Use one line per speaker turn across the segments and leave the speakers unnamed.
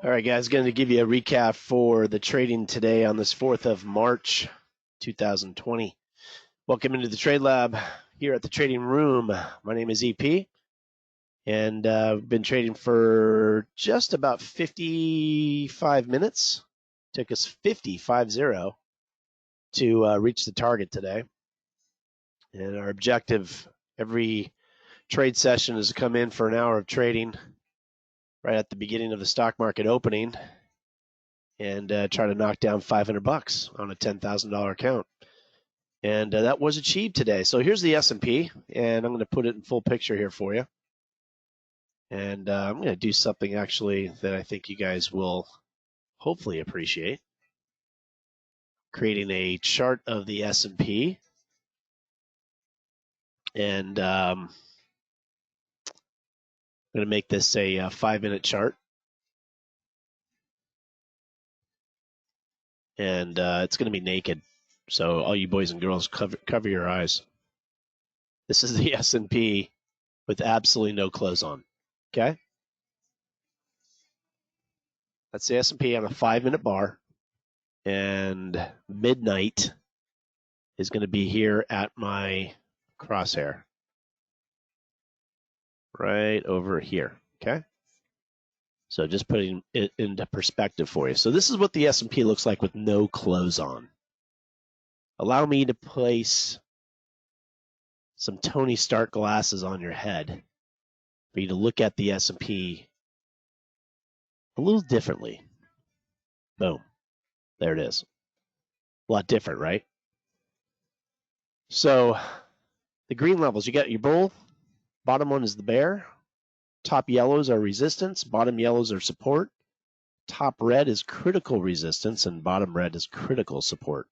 All right, guys, going to give you a recap for the trading today on this 4th of March, 2020. Welcome into the TradeLAB here at the trading room. My name is EP, and I've been trading for just about 55 minutes. Took us 50 to reach the target today. And our objective every trade session is to come in for an hour of trading right at the beginning of the stock market opening and try to knock down $500 on a $10,000 account. And that was achieved today. So here's the S&P, and I'm going to put it in full picture here for you. And I'm going to do something actually that I think you guys will hopefully appreciate. Creating a chart of the S&P. And I'm going to make this a 5-minute chart. And it's going to be naked. So all you boys and girls, cover your eyes. This is the S&P with absolutely no clothes on. Okay? That's the S&P on a 5-minute bar. And midnight is going to be here at my crosshair. Right over here. Okay? So just putting it into perspective for you. So this is what the S&P looks like with no clothes on. Allow me to place some Tony Stark glasses on your head for you to look at the S&P a little differently. Boom. There it is. A lot different, right? So the green levels, you got your bull. Bottom one is the bear. Top yellows are resistance. Bottom yellows are support. Top red is critical resistance, and bottom red is critical support.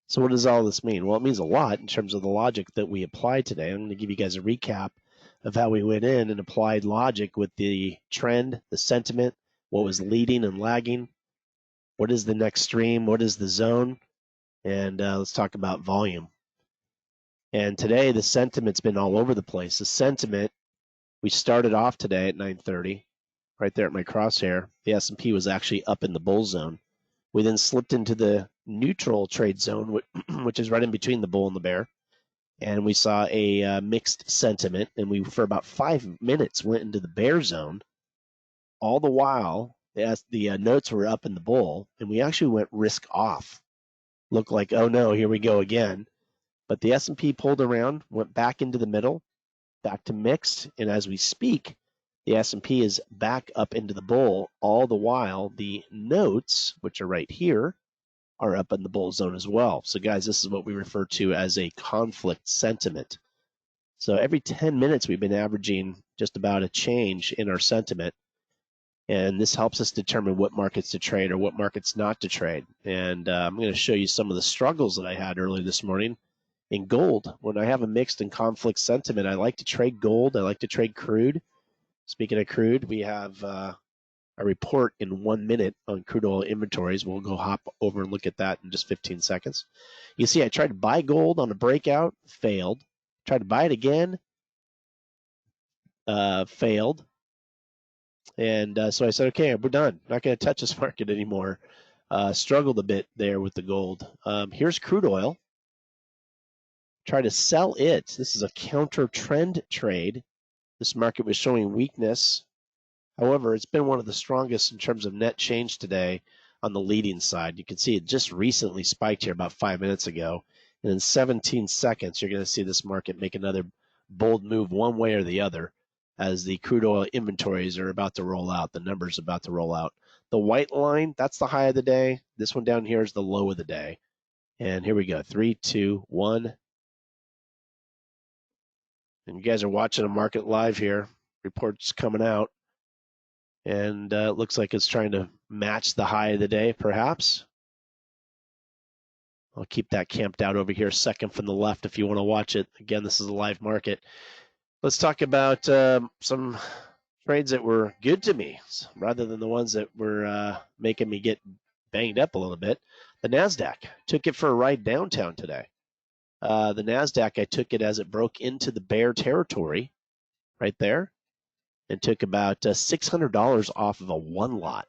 So what does all this mean? Well, it means a lot in terms of the logic that we applied today. I'm going to give you guys a recap of how we went in and applied logic with the trend, the sentiment, what was leading and lagging, what is the next stream, what is the zone, and let's talk about volume. And today the sentiment's been all over the place. The sentiment, we started off today at 9:30, right there at my crosshair. The S&P was actually up in the bull zone. We then slipped into the neutral trade zone, which is right in between the bull and the bear. And we saw a mixed sentiment, and we, for about 5 minutes, went into the bear zone. All the while, the notes were up in the bull, and we actually went risk off. Looked like, oh no, here we go again. But the S&P pulled around, went back into the middle, back to mixed, and as we speak, the S&P is back up into the bull. All the while, the notes, which are right here, are up in the bull zone as well. So guys, this is what we refer to as a conflict sentiment. So every 10 minutes, we've been averaging just about a change in our sentiment. And this helps us determine what markets to trade or what markets not to trade. And I'm going to show you some of the struggles that I had early this morning in gold. When I have a mixed and conflict sentiment, I like to trade gold. I like to trade crude. Speaking of crude, we have a report in 1 minute on crude oil inventories. We'll go hop over and look at that in just 15 seconds. You see, I tried to buy gold on a breakout, failed. Tried to buy it again, failed. And so I said, okay, we're done. Not going to touch this market anymore. Struggled a bit there with the gold. Here's crude oil. Try to sell it. This is a counter trend trade. This market was showing weakness. However, it's been one of the strongest in terms of net change today on the leading side. You can see it just recently spiked here about 5 minutes ago. And in 17 seconds, you're going to see this market make another bold move one way or the other as the crude oil inventories are about to roll out. The numbers are about to roll out. The white line, that's the high of the day. This one down here is the low of the day. And here we go. 3, 2, 1. And you guys are watching a market live here. Reports coming out. And it looks like it's trying to match the high of the day, perhaps. I'll keep that camped out over here, second from the left, if you want to watch it. Again, this is a live market. Let's talk about some trades that were good to me, rather than the ones that were making me get banged up a little bit. The Nasdaq took it for a ride downtown today. The Nasdaq, I took it as it broke into the bear territory right there, and took about $600 off of a one lot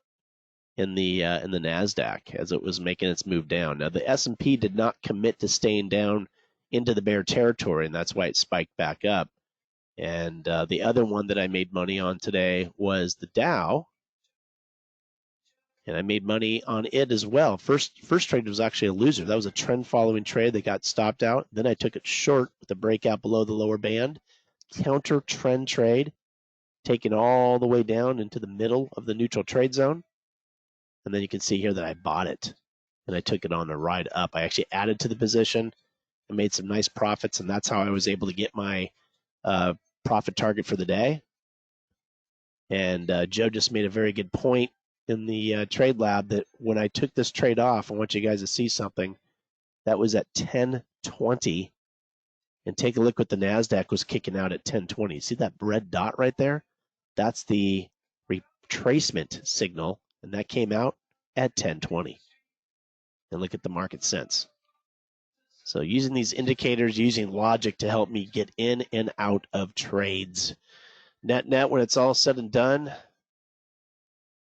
in the Nasdaq as it was making its move down. Now the S&P did not commit to staying down into the bear territory, and that's why it spiked back up. And the other one that I made money on today was the Dow, and I made money on it as well. First trade was actually a loser. That was a trend following trade that got stopped out. Then I took it short with a breakout below the lower band, counter trend trade, taken all the way down into the middle of the neutral trade zone. And then you can see here that I bought it and I took it on the ride up. I actually added to the position and made some nice profits, and that's how I was able to get my profit target for the day. And Joe just made a very good point in the TradeLAB that when I took this trade off, I want you guys to see something. That was at 1020. And take a look what the Nasdaq was kicking out at 1020. See that red dot right there? That's the retracement signal, and that came out at 1020. And look at the market since. So using these indicators, using logic to help me get in and out of trades. Net, when it's all said and done,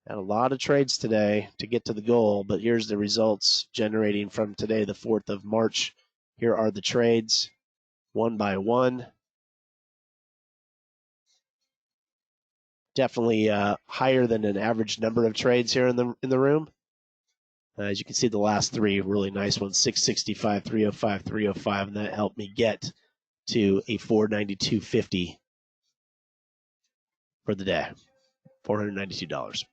had a lot of trades today to get to the goal, but here's the results generating from today, the 4th of March. Here are the trades, one by one. Definitely higher than an average number of trades here in the room. As you can see, the last three really nice ones, 665, 305, 305, and that helped me get to a 492.50 for the day, $492.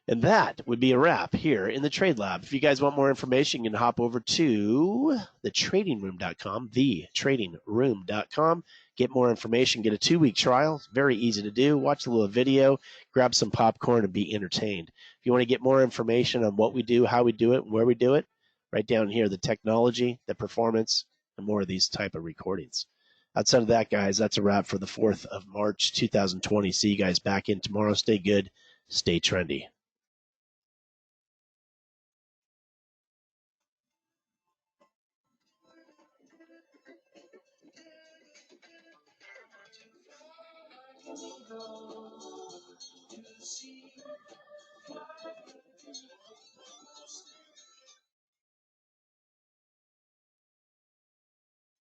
And that would be a wrap here in the TradeLAB. If you guys want more information, you can hop over to thetradingroom.com, thetradingroom.com. Get more information, get a 2-week trial. It's very easy to do. Watch a little video, grab some popcorn, and be entertained. If you want to get more information on what we do, how we do it, and where we do it, right down here, the technology, the performance, and more of these type of recordings. Outside of that, guys, that's a wrap for the 4th of March, 2020. See you guys back in tomorrow. Stay good. Stay trendy.